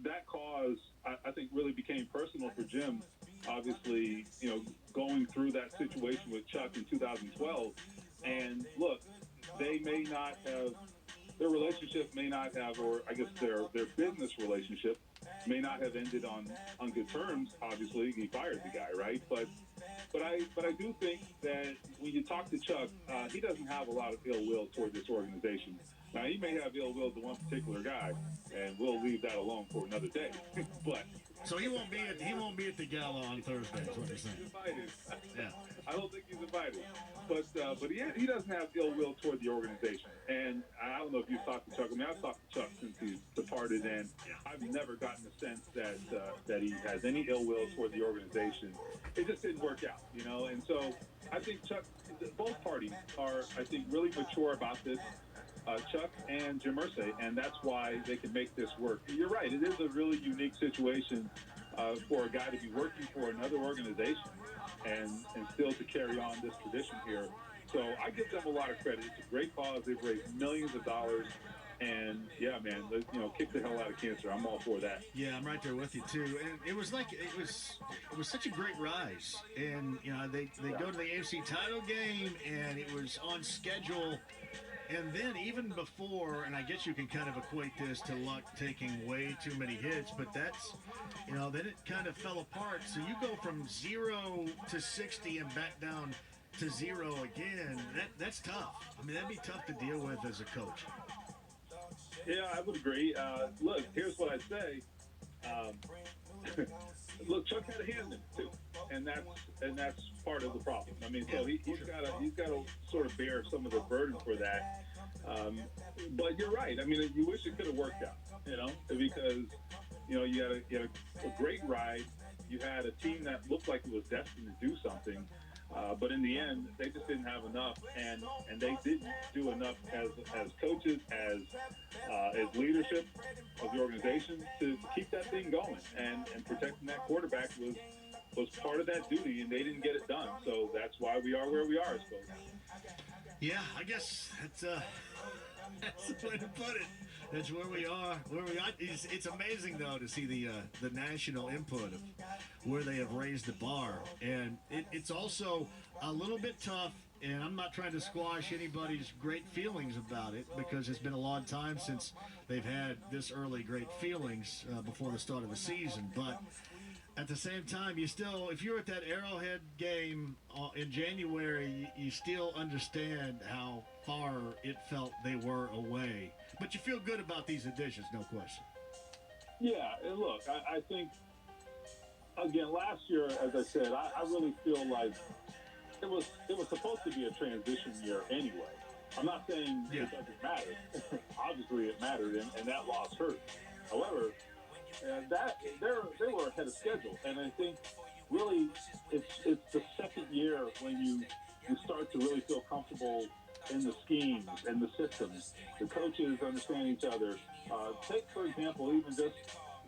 that cause, I think, really became personal for Jim. Obviously, going through that situation with Chuck in 2012. And look, they may not have their relationship may not have, or I guess their business relationship may not have ended on good terms. Obviously, he fired the guy, right? But I do think that when you talk to Chuck, he doesn't have a lot of ill will toward this organization. Now he may have ill will to one particular guy, and we'll leave that alone for another day. but So he won't be at the gala on Thursday. Is what you're saying? He's invited. Yeah. I don't think he's invited. But he doesn't have ill will toward the organization. And I don't know if you've talked to Chuck. I mean, I've talked to Chuck since he's departed, and I've never gotten the sense that he has any ill will toward the organization. It just didn't work out, And so I think both parties are, I think, really mature about this. Chuck and Jim Irsay, and that's why they can make this work. You're right; it is a really unique situation for a guy to be working for another organization and still to carry on this tradition here. So I give them a lot of credit. It's a great cause. They've raised millions of dollars. And yeah, man, kick the hell out of cancer. I'm all for that. Yeah, I'm right there with you too. And it was such a great rise. And they go to the AFC title game, and it was on schedule. And then even before, and I guess you can kind of equate this to Luck taking way too many hits, but that's, then it kind of fell apart. So you go from 0 to 60 and back down to 0 again. That's tough. I mean, that'd be tough to deal with as a coach. Yeah, I would agree. Look, here's what I'd say. Look, Chuck had a hand in it too, and that's part of the problem. I mean, so he's got to sort of bear some of the burden for that. But you're right. I mean, you wish it could have worked out, because you had a great ride. You had a team that looked like it was destined to do something. But in the end, they just didn't have enough, and they didn't do enough as coaches, as leadership of the organization to keep that thing going. And protecting that quarterback was part of that duty, and they didn't get it done. So that's why we are where we are, I suppose. Yeah, I guess that's the way to put it. That's where we are. It's amazing though to see the national input of where they have raised the bar, and it's also a little bit tough. And I'm not trying to squash anybody's great feelings about it, because it's been a long time since they've had this early great feelings before the start of the season. But at the same time, if you're at that Arrowhead game in January, you still understand how far it felt they were away. But you feel good about these additions, no question. Yeah, and look, I think, again, last year, as I said, I really feel like it was supposed to be a transition year anyway. I'm not saying it doesn't matter. Obviously, it mattered, and that loss hurt. However, they were ahead of schedule, and I think really it's the second year when you start to really feel comfortable in the schemes and the systems. The coaches understand each other. Take, for example, even just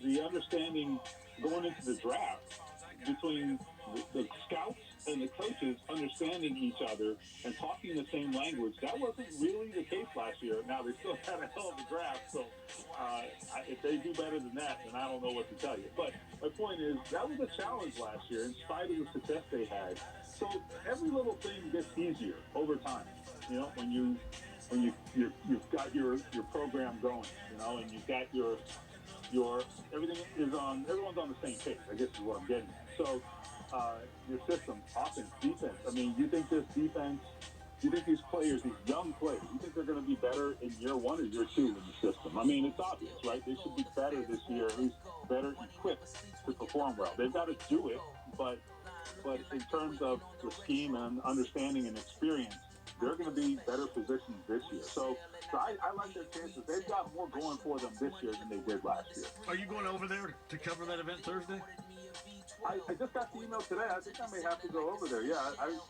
the understanding going into the draft between the scouts and the coaches understanding each other and talking the same language. That wasn't really the case last year. Now, they still had a hell of a draft, so if they do better than that, then I don't know what to tell you. But my point is, that was a challenge last year in spite of the success they had. So every little thing gets easier over time. When you've got your program going, and you've got your everyone's on the same page, I guess is what I'm getting at. So your system, offense, defense. I mean, you think this defense, you think these players, these young players, you think they're going to be better in year one or year two in the system? I mean, it's obvious, right? They should be better this year, at least better equipped to perform well. They've got to do it, but in terms of the scheme and understanding and experience, they're going to be better positioned this year. So I like their chances. They've got more going for them this year than they did last year. Are you going over there to cover that event Thursday? I just got the email today. I think I may have to go over there. Yeah,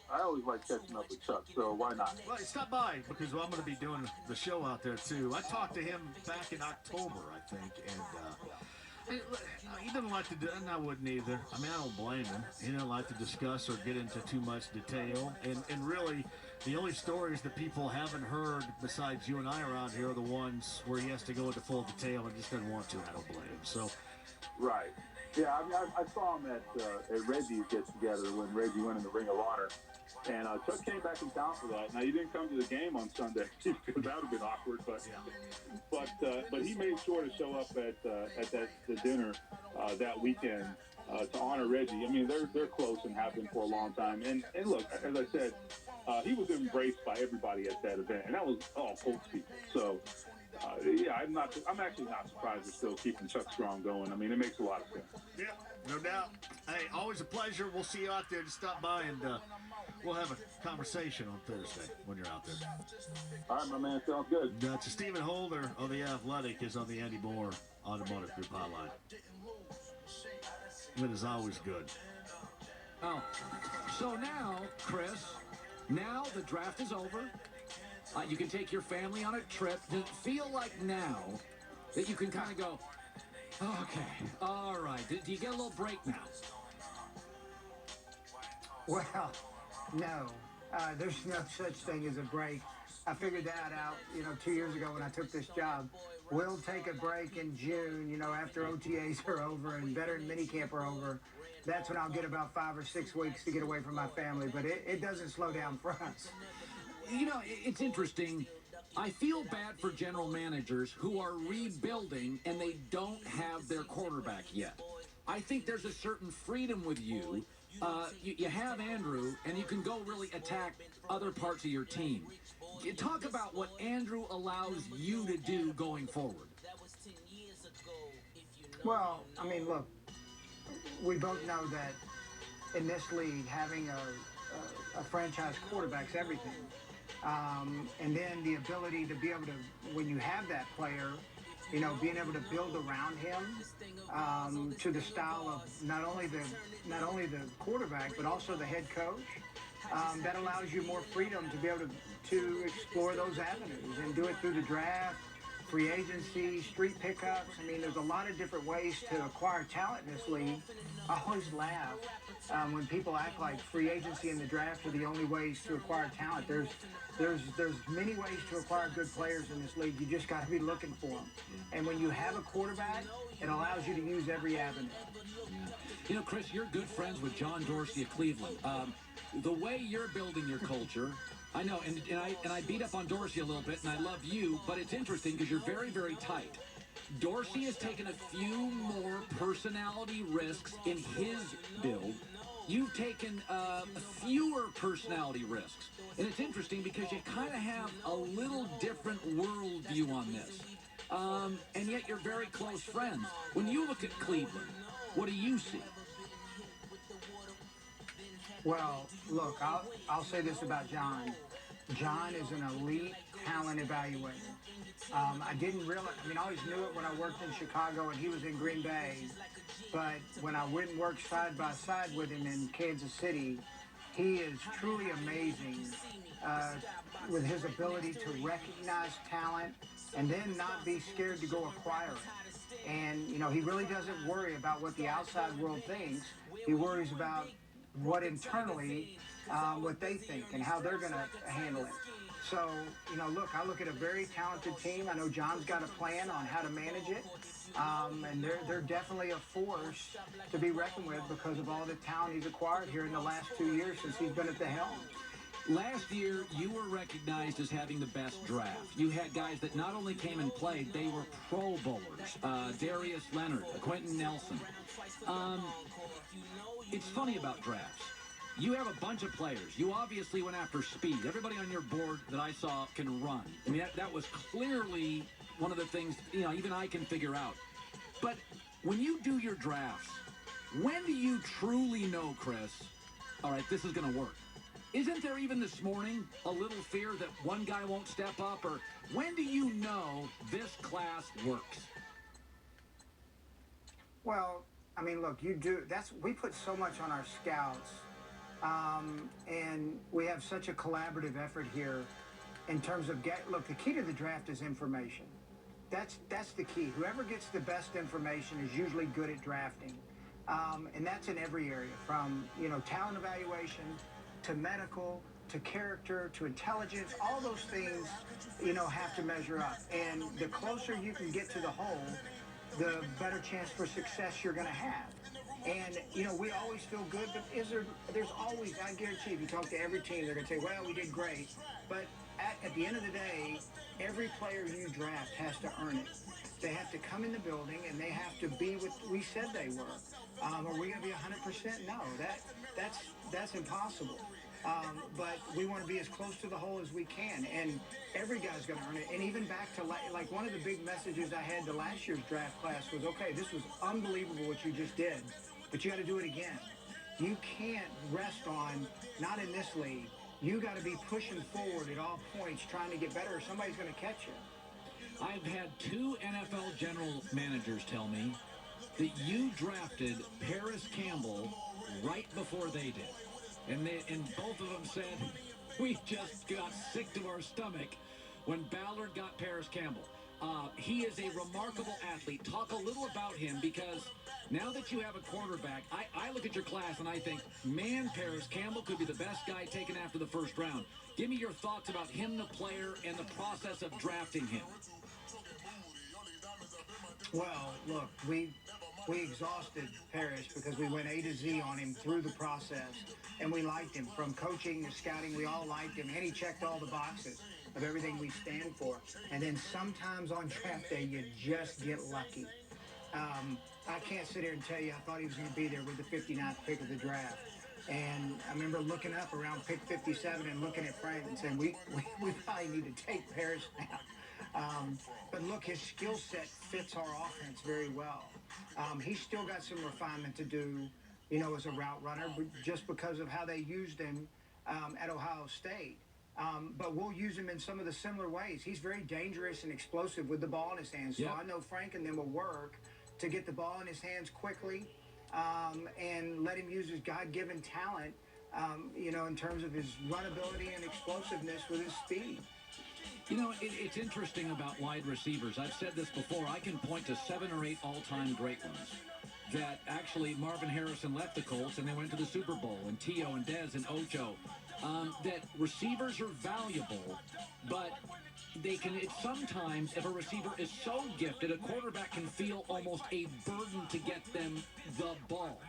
I always like catching up with Chuck, so why not? Well, stop by, because I'm going to be doing the show out there, too. I talked to him back in October, I think, and he didn't like to do it, and I wouldn't either. I mean, I don't blame him. He didn't like to discuss or get into too much detail, and really, the only stories that people haven't heard besides you and I around here are the ones where he has to go into full detail and just doesn't want to. I don't blame him. So Right. Yeah, I mean, I saw him at Reggie's get-together when Reggie went in the Ring of Honor. And Chuck came back in town for that. Now, he didn't come to the game on Sunday because that would have been awkward. But he made sure to show up at the dinner that weekend to honor Reggie. I mean, they're close and have been for a long time. And look, as I said, he was embraced by everybody at that event, and that was all Colts people. So. Yeah, I'm actually not surprised they're still keeping Chuck Strong going. I mean, it makes a lot of sense. Yeah, no doubt. Hey, always a pleasure. We'll see you out there. Just stop by and we'll have a conversation on Thursday when you're out there. All right, my man. Sounds good. To Stephen Holder of The Athletic is on the Andy Moore Automotive Group hotline. It is always good. Oh, so now, Chris, now the draft is over. You can take your family on a trip. Does it feel like now that you can kind of go, okay, all right, do you get a little break now? Well, no. There's no such thing as a break. I figured that out, 2 years ago when I took this job. We'll take a break in June, after OTAs are over and veteran minicamp are over. That's when I'll get about 5 or 6 weeks to get away from my family, but it doesn't slow down for us. It's interesting. I feel bad for general managers who are rebuilding and they don't have their quarterback yet. I think there's a certain freedom with you. You have Andrew, and you can go really attack other parts of your team. Talk about what Andrew allows you to do going forward. Well, I mean, look, we both know that in this league, having a franchise quarterback's everything. And then the ability to be able to, when you have that player, being able to build around him to the style of not only the quarterback but also the head coach. That allows you more freedom to be able to explore those avenues and do it through the draft, free agency, street pickups. I mean, there's a lot of different ways to acquire talent in this league. I always laugh when people act like free agency and the draft are the only ways to acquire talent. There's many ways to acquire good players in this league. You just got to be looking for them. And when you have a quarterback, it allows you to use every avenue. Chris, you're good friends with John Dorsey of Cleveland. The way you're building your culture, I know, and I beat up on Dorsey a little bit, and I love you, but it's interesting because you're very, very tight. Dorsey has taken a few more personality risks in his build. You've taken fewer personality risks. And it's interesting because you kind of have a little different worldview on this. And yet you're very close friends. When you look at Cleveland, what do you see? Well, look, I'll say this about John. John is an elite talent evaluator. I didn't realize, I always knew it when I worked in Chicago and he was in Green Bay. But when I went and worked side by side with him in Kansas City, he is truly amazing with his ability to recognize talent and then not be scared to go acquire it. And, he really doesn't worry about what the outside world thinks. He worries about what internally, what they think and how they're going to handle it. So, look, I look at a very talented team. I know John's got a plan on how to manage it. And they're definitely a force to be reckoned with because of all the talent he's acquired here in the last 2 years since he's been at the helm. Last year, you were recognized as having the best draft. You had guys that not only came and played, they were Pro Bowlers. Darius Leonard, Quentin Nelson. It's funny about drafts. You have a bunch of players. You obviously went after speed. Everybody on your board that I saw can run. That was clearly one of the things, even I can figure out. But when you do your drafts, when do you truly know, Chris, all right, this is going to work? Isn't there even this morning a little fear that one guy won't step up? Or when do you know this class works? Well, look, we put so much on our scouts. And we have such a collaborative effort here in terms of look, the key to the draft is information. That's the key. Whoever gets the best information is usually good at drafting. And that's in every area from, talent evaluation to medical to character to intelligence. All those things, have to measure up. And the closer you can get to the hole, the better chance for success you're going to have. And, we always feel good, but there's always, I guarantee, if you talk to every team, they're going to say, well, we did great. But at the end of the day, every player you draft has to earn it. They have to come in the building, and they have to be what we said they were. Are we going to be 100%? No, that's impossible. But we want to be as close to the hole as we can, and every guy's going to earn it. And even back to, like one of the big messages I had to last year's draft class was, okay, this was unbelievable what you just did, but you got to do it again. You can't rest on, not in this league, you got to be pushing forward at all points trying to get better, or somebody's going to catch you. I've had 2 NFL general managers tell me that you drafted Paris Campbell right before they did. And both of them said, we just got sick to our stomach when Ballard got Paris Campbell. He is a remarkable athlete. Talk a little about him, because now that you have a quarterback, I look at your class and I think, man, Paris Campbell could be the best guy taken after the first round. Give me your thoughts about him, the player, and the process of drafting him. Well, look, we exhausted Paris because we went A to Z on him through the process, and we liked him. From coaching to scouting, we all liked him, and he checked all the boxes of everything we stand for. And then sometimes on draft day, you just get lucky. I can't sit here and tell you I thought he was going to be there with the 59th pick of the draft. And I remember looking up around pick 57 and looking at Frank and saying, we probably need to take Paris now. But look, his skill set fits our offense very well. He's still got some refinement to do, as a route runner, just because of how they used him at Ohio State. But we'll use him in some of the similar ways. He's very dangerous and explosive with the ball in his hands. So I know Frank and them will work to get the ball in his hands quickly and let him use his God-given talent, in terms of his runability and explosiveness with his speed. It's interesting about wide receivers. I've said this before. I can point to 7 or 8 all-time great ones that actually Marvin Harrison left the Colts and they went to the Super Bowl, and Tio and Dez and Ocho. That receivers are valuable, but sometimes if a receiver is so gifted, a quarterback can feel almost a burden to get them the ball.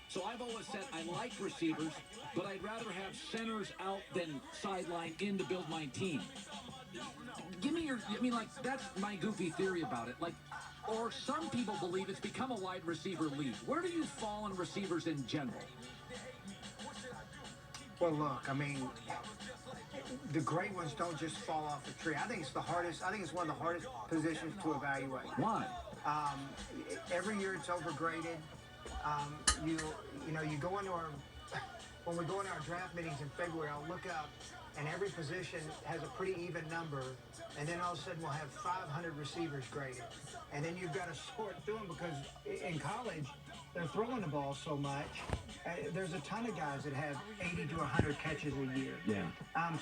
So I've always said I like receivers, but I'd rather have centers out than sideline in to build my team. Give me that's my goofy theory about it. Or some people believe it's become a wide receiver league. Where do you fall on receivers in general? Well, look, the great ones don't just fall off the tree. I think it's one of the hardest positions to evaluate. Why? Every year it's overgraded. You go into when we go into our draft meetings in February, I'll look up, and every position has a pretty even number, and then all of a sudden we'll have 500 receivers graded. And then you've got to sort through them because in college, they're throwing the ball so much. There's a ton of guys that have 80 to 100 catches a year. Yeah.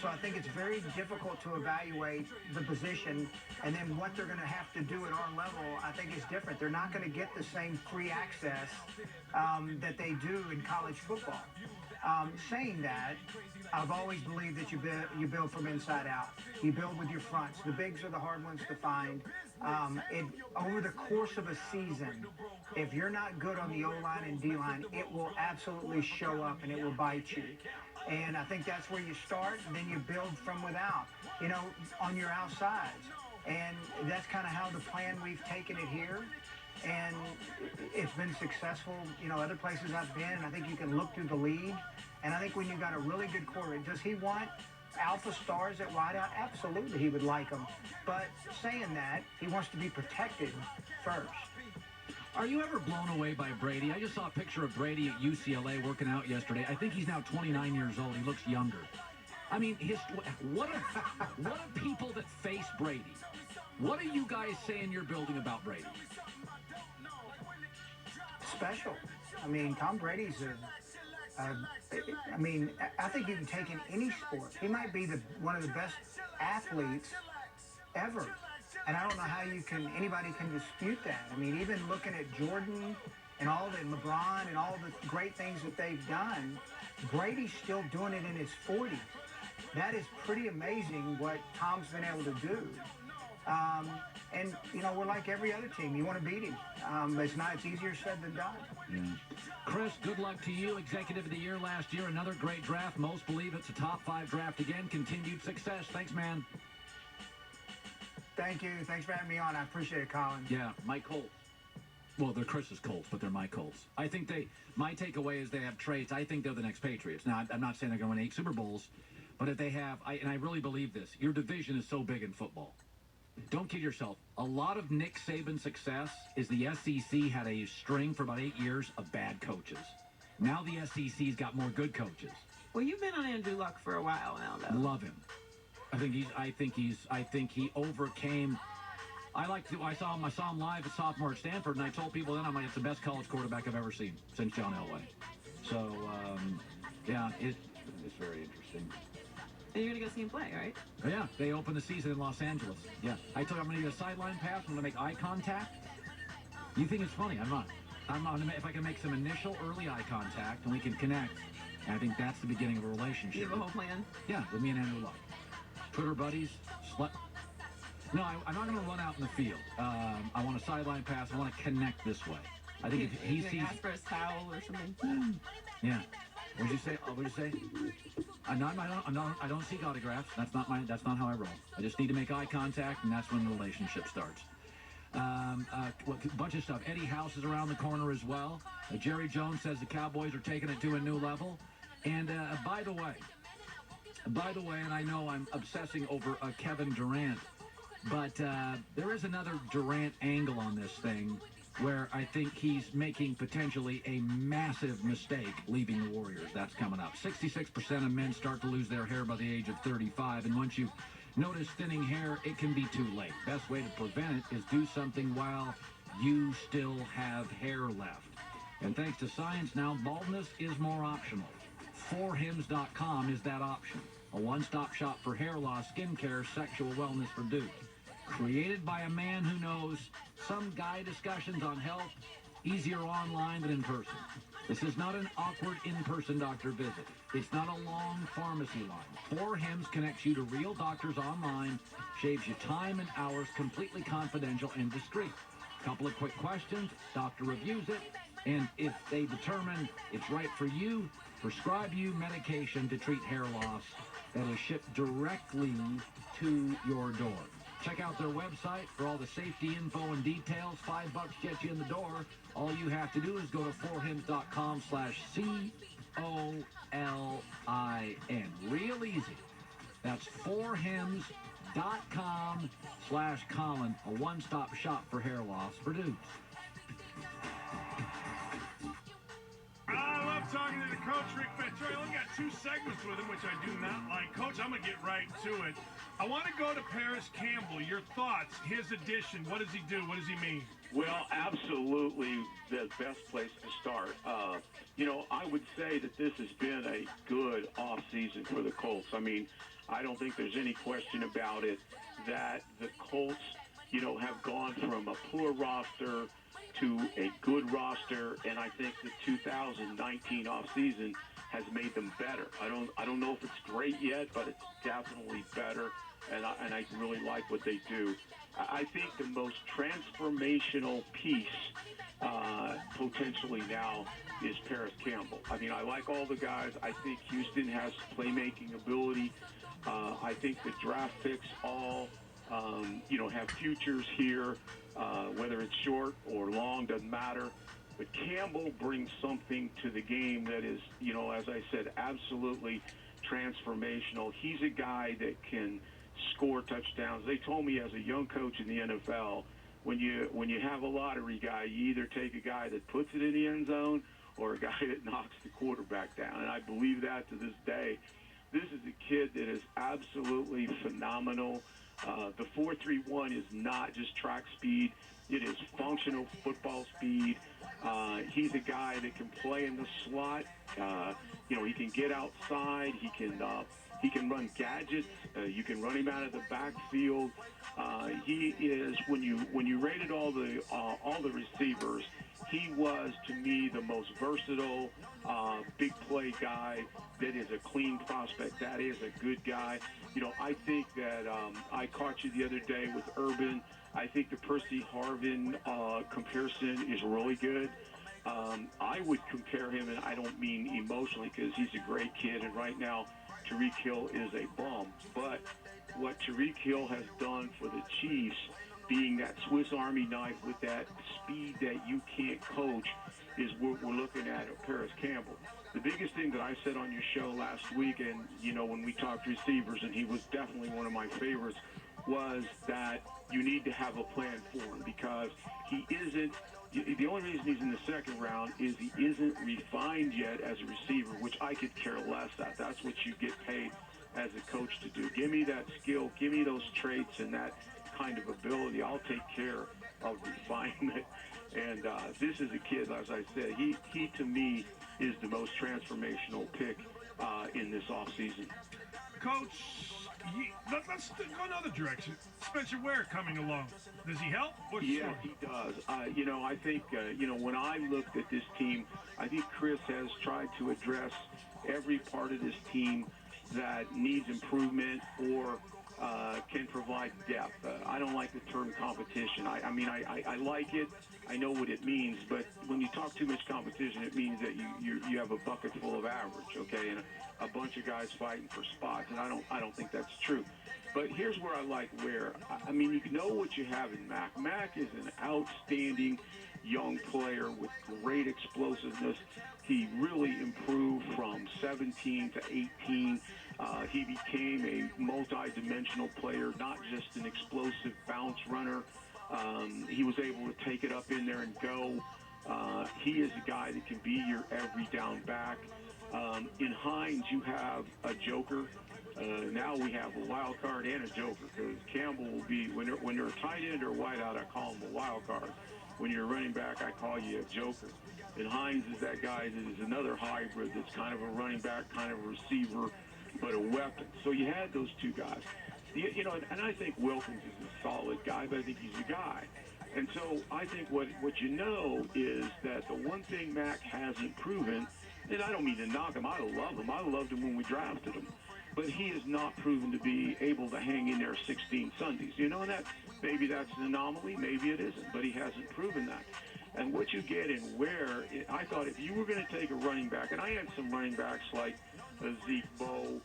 So I think it's very difficult to evaluate the position, and then what they're going to have to do at our level, I think is different. They're not going to get the same free access that they do in college football. Saying that, I've always believed that you build from inside out. You build with your fronts. The bigs are the hard ones to find. Over the course of a season, if you're not good on the O-line and D-line, it will absolutely show up and it will bite you. And I think that's where you start, and then you build from without, on your outsides. And that's kind of how the plan we've taken it here. And it's been successful, other places I've been, and I think you can look through the league. And I think when you've got a really good quarterback, does he want alpha stars at wideout? Absolutely, he would like them. But saying that, he wants to be protected first. Are you ever blown away by Brady? I just saw a picture of Brady at UCLA working out yesterday. I think he's now 29 years old. He looks younger. What are people that face Brady? What are you guys saying you're building about Brady? Special. Tom Brady's I think you can take in any sport. He might be one of the best athletes ever. And I don't know how anybody can dispute that. Even looking at Jordan and LeBron and all the great things that they've done, Brady's still doing it in his 40s. That is pretty amazing what Tom's been able to do. And, we're like every other team. You want to beat him. It's easier said than done. Yeah. Chris, good luck to you. Executive of the Year last year. Another great draft. Most believe it's a top 5 draft again. Continued success. Thanks, man. Thank you. Thanks for having me on. I appreciate it, Colin. Yeah, my Colts. Well, they're Chris's Colts, but they're my Colts. I think my takeaway is they have traits. I think they're the next Patriots. Now, I'm not saying they're going to win 8 Super Bowls, but if they have, and I really believe this, your division is so big in football. Don't kid yourself. A lot of Nick Saban's success is the SEC had a string for about 8 years of bad coaches. Now the SEC's got more good coaches. Well, you've been on Andrew Luck for a while now, though. Love him. I think he overcame. I saw him live as sophomore at Stanford, and I told people then, I'm like, it's the best college quarterback I've ever seen since John Elway. So, yeah, it's very interesting. And you're going to go see him play, right? Yeah, they open the season in Los Angeles. Yeah, I told him I'm going to get a sideline pass. I'm going to make eye contact. You think it's funny? I'm not. If I can make some initial early eye contact and we can connect, I think that's the beginning of a relationship. You have a whole plan? Yeah, with me and Andrew Luck. Twitter buddies. No, I'm not going to run out in the field. I want a sideline pass. I want to connect this way. I think if he sees... ask for his towel or something. Yeah. What'd you say? I don't seek autographs. That's not how I roll. I just need to make eye contact, and that's when the relationship starts. A bunch of stuff. Eddie House is around the corner as well. Jerry Jones says the Cowboys are taking it to a new level. And by the way, and I know I'm obsessing over Kevin Durant, but there is another Durant angle on this thing where I think he's making potentially a massive mistake leaving the Warriors. That's coming up. 66% of men start to lose their hair by the age of 35, and once you notice thinning hair, it can be too late. Best way to prevent it is do something while you still have hair left. And thanks to science now, baldness is more optional. 4hims.com is that option. A one-stop shop for hair loss, skincare, sexual wellness for dudes. Created by a man who knows some guy discussions on health easier online than in person. This is not an awkward in-person doctor visit. It's not a long pharmacy line. 4Hims connects you to real doctors online, saves you time and hours, completely confidential and discreet. Couple of quick questions, doctor reviews it, and if they determine it's right for you, prescribe you medication to treat hair loss that is shipped directly to your door. Check out their website for all the safety info and details. $5 gets you in the door. All you have to do is go to 4hims.com/COLIN. Real easy. That's 4hims.com/Colin, a one-stop shop for hair loss for dudes. I love talking to the coach, Rick Ventura. I only got 2 segments with him, which I do not like. Coach, I'm going to get right to it. I want to go to Paris Campbell. Your thoughts, his addition, what does he do? What does he mean? Well, absolutely the best place to start. I would say that this has been a good offseason for the Colts. I mean, I don't think there's any question about it that the Colts, have gone from a poor roster to a good roster, and I think the 2019 offseason has made them better. I don't know if it's great yet, but it's definitely better, and I really like what they do. I think the most transformational piece potentially now is Paris Campbell. I mean, I like all the guys. I think Houston has playmaking ability. I think the draft picks all, have futures here, whether it's short or long, doesn't matter. But Campbell brings something to the game that is, as I said, absolutely transformational. He's a guy that can score touchdowns. They told me as a young coach in the NFL, when you have a lottery guy, you either take a guy that puts it in the end zone or a guy that knocks the quarterback down. And I believe that to this day. This is a kid that is absolutely phenomenal. The 4.31 is not just track speed. It is functional football speed. He's a guy that can play in the slot. He can get outside. He can run gadgets. You can run him out of the backfield. He is when you rated all the receivers, he was, to me, the most versatile, big play guy that is a clean prospect. That is a good guy. I think that I caught you the other day with Urban. I think the Percy Harvin comparison is really good. I would compare him, and I don't mean emotionally because he's a great kid, and right now Tyreek Hill is a bum. But what Tyreek Hill has done for the Chiefs, being that Swiss Army knife with that speed that you can't coach, is what we're looking at Paris Campbell. The biggest thing that I said on your show last week, and, when we talked receivers, and he was definitely one of my favorites, was that you need to have a plan for him because he isn't. The only reason he's in the second round is he isn't refined yet as a receiver, which I could care less at. That's what you get paid as a coach to do. Give me that skill, give me those traits and that kind of ability. I'll take care of refinement. And this is a kid, as I said, he to me is the most transformational pick in this offseason. Coach, let's go another direction. Spencer Ware coming along. Does he help? Yeah, he does. I think, when I looked at this team, I think Chris has tried to address every part of this team that needs improvement or can provide depth. I don't like the term competition. I like it. I know what it means, but when you talk too much competition, it means that you have a bucket full of average, okay, and a bunch of guys fighting for spots, and I don't think that's true. But here's where I like Ware. You know what you have in Mac. Mac is an outstanding young player with great explosiveness. He really improved from 17 to 18. He became a multi-dimensional player, not just an explosive bounce runner. He was able to take it up in there and go. He is a guy that can be your every down back. In Hines, you have a joker. Now we have a wild card and a joker because Campbell will be, when they're a tight end or wide out, I call him a wild card. When you're a running back, I call you a joker. And Hines is that guy that is another hybrid that's kind of a running back, kind of a receiver, but a weapon. So you had those two guys. And I think Wilkins is a solid guy, but I think he's a guy. And so I think what you know is that the one thing Mac hasn't proven, and I don't mean to knock him, I love him. I loved him when we drafted him. But he has not proven to be able to hang in there 16 Sundays. And that maybe that's an anomaly, maybe it isn't, but he hasn't proven that. And what you get in Ware, I thought if you were going to take a running back, and I had some running backs like Zeke Bowe,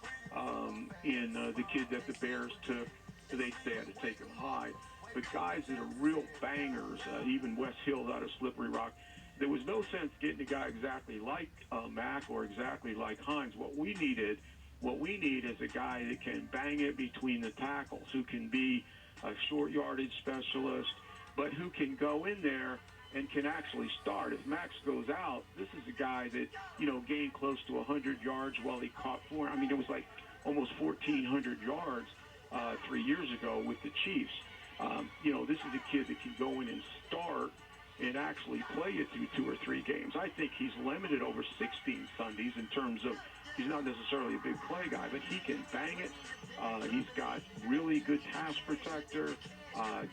in the kid that the Bears took, they had to take him high. But guys that are real bangers, even Wes Hill out of Slippery Rock, there was no sense getting a guy exactly like Mac or exactly like Hines. What we need is a guy that can bang it between the tackles, who can be a short yardage specialist, but who can go in there and can actually start. If Max goes out, this is a guy that, gained close to 100 yards while he caught 4. It was like almost 1,400 yards 3 years ago with the Chiefs. This is a kid that can go in and start and actually play you through 2 or 3 games. I think he's limited over 16 Sundays in terms of he's not necessarily a big play guy, but he can bang it. He's got really good pass protector,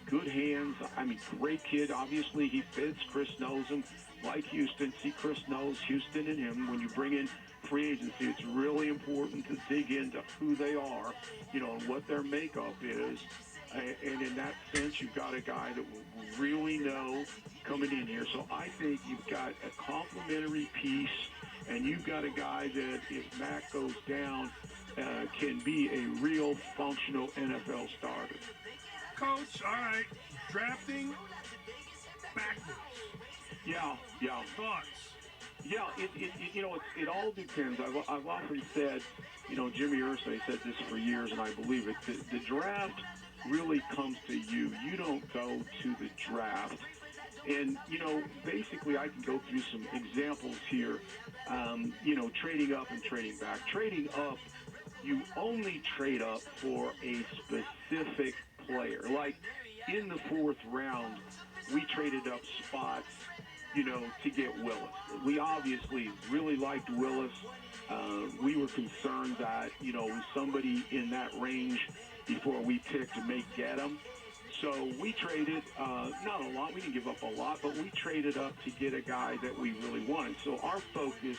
good hands. Great kid. Obviously, he fits. Chris knows him. Like Houston, see, Chris knows Houston and him. When you bring in free agency, it's really important to dig into who they are, and what their makeup is. And in that sense, you've got a guy that will really know coming in here. So I think you've got a complementary piece, and you've got a guy that, if Mac goes down, can be a real functional NFL starter. Coach, all right, drafting backwards. Yeah. Thoughts? Yeah, it all depends. I've often said, Jimmy Irsay said this for years, and I believe it. The draft really comes to you. You don't go to the draft. And, basically I can go through some examples here, trading up and trading back. Trading up, you only trade up for a specific player. Like in the 4th round, we traded up spots, to get Willis. We obviously really liked Willis. We were concerned that, somebody in that range before we picked may get him. So we traded, not a lot, we didn't give up a lot, but we traded up to get a guy that we really wanted. So our focus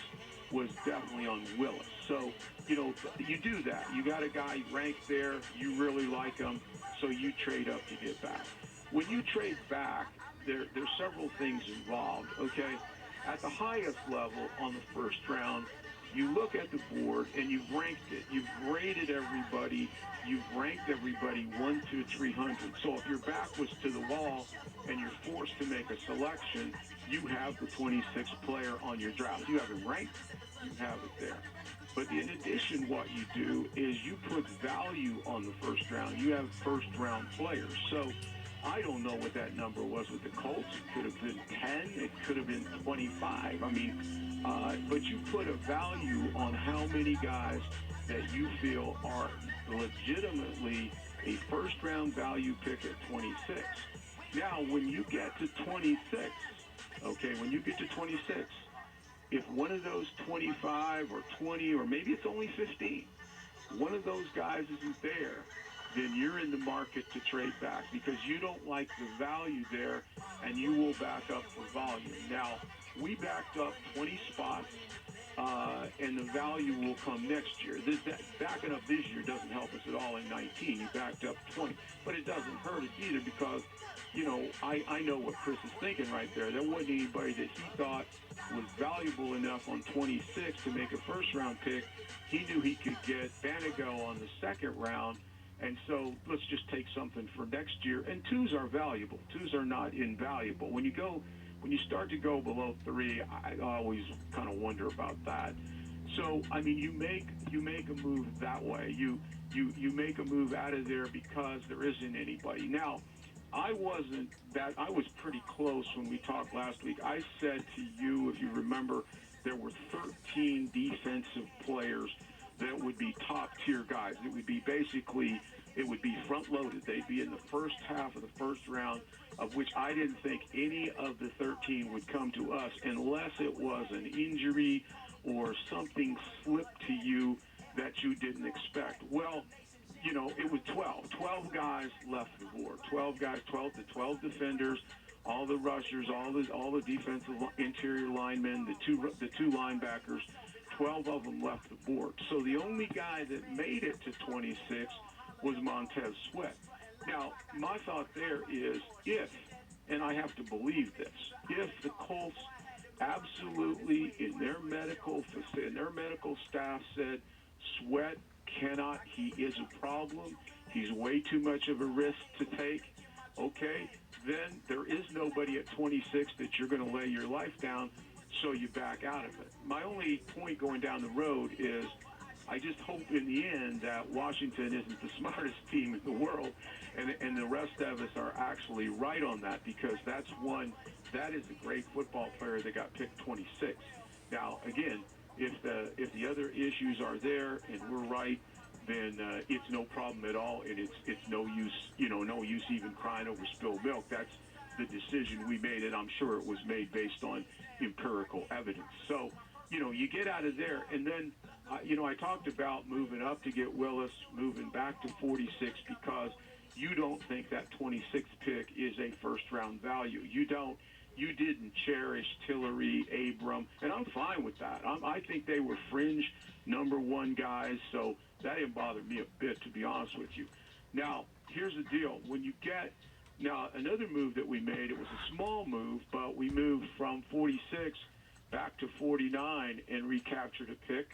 was definitely on Willis. So, you do that. You got a guy ranked there, you really like him, so you trade up to get back. When you trade back, there's several things involved, okay? At the highest level on the first round, you look at the board and you've ranked it. You've graded everybody. You've ranked everybody 1 to 300. So if your back was to the wall and you're forced to make a selection, you have the 26th player on your draft. You have him ranked. You have it there. But in addition, what you do is you put value on the first round. You have first-round players. So I don't know what that number was with the Colts. It could have been 10. It could have been 25. I mean, but you put a value on how many guys that you feel are legitimately a first-round value pick at 26. Now, when you get to 26, okay, when you get to 26, if one of those 25 or 20 or maybe it's only 15, one of those guys isn't there, then you're in the market to trade back because you don't like the value there and you will back up for volume. Now, we backed up 20 spots, and the value will come next year. Backing up this year doesn't help us at all in 19. You backed up 20. But it doesn't hurt us either because, I know what Chris is thinking right there. There wasn't anybody that he thought was valuable enough on 26 to make a first-round pick. He knew he could get Banago on the second round. And so let's just take something for next year. And twos are valuable. Twos are not invaluable. When you start to go below 3, I always kind of wonder about that. So, I mean, you make a move that way. You make a move out of there because there isn't anybody. Now, I was pretty close when we talked last week. I said to you, if you remember, there were 13 defensive players that would be top-tier guys. It would be front-loaded. They'd be in the first half of the first round, of which I didn't think any of the 13 would come to us unless it was an injury or something slipped to you that you didn't expect. Well, it was 12. 12 guys left the board. 12 guys, 12 defenders, all the rushers, all the defensive interior linemen, the two linebackers. 12 of them left the board. So the only guy that made it to 26 was Montez Sweat. Now, my thought there is and I have to believe this, if the Colts absolutely in their medical staff said Sweat cannot, he is a problem, he's way too much of a risk to take, okay, then there is nobody at 26 that you're going to lay your life down, so you back out of it. My only point going down the road is I just hope in the end that Washington isn't the smartest team in the world and the rest of us are actually right on that because that is a great football player that got picked 26. Now, again, if the other issues are there and we're right, then it's no problem at all, and it's no use, no use even crying over spilled milk. That's the decision we made, and I'm sure it was made based on empirical evidence. So, you get out of there, and then, I talked about moving up to get Willis, moving back to 46 because you don't think that 26th pick is a first-round value. You didn't cherish Tillery, Abram, and I'm fine with that. I think they were fringe number one guys, so that didn't bother me a bit, to be honest with you. Now, here's the deal. Another move that we made, it was a small move, but we moved from 46 back to 49 and recaptured a pick,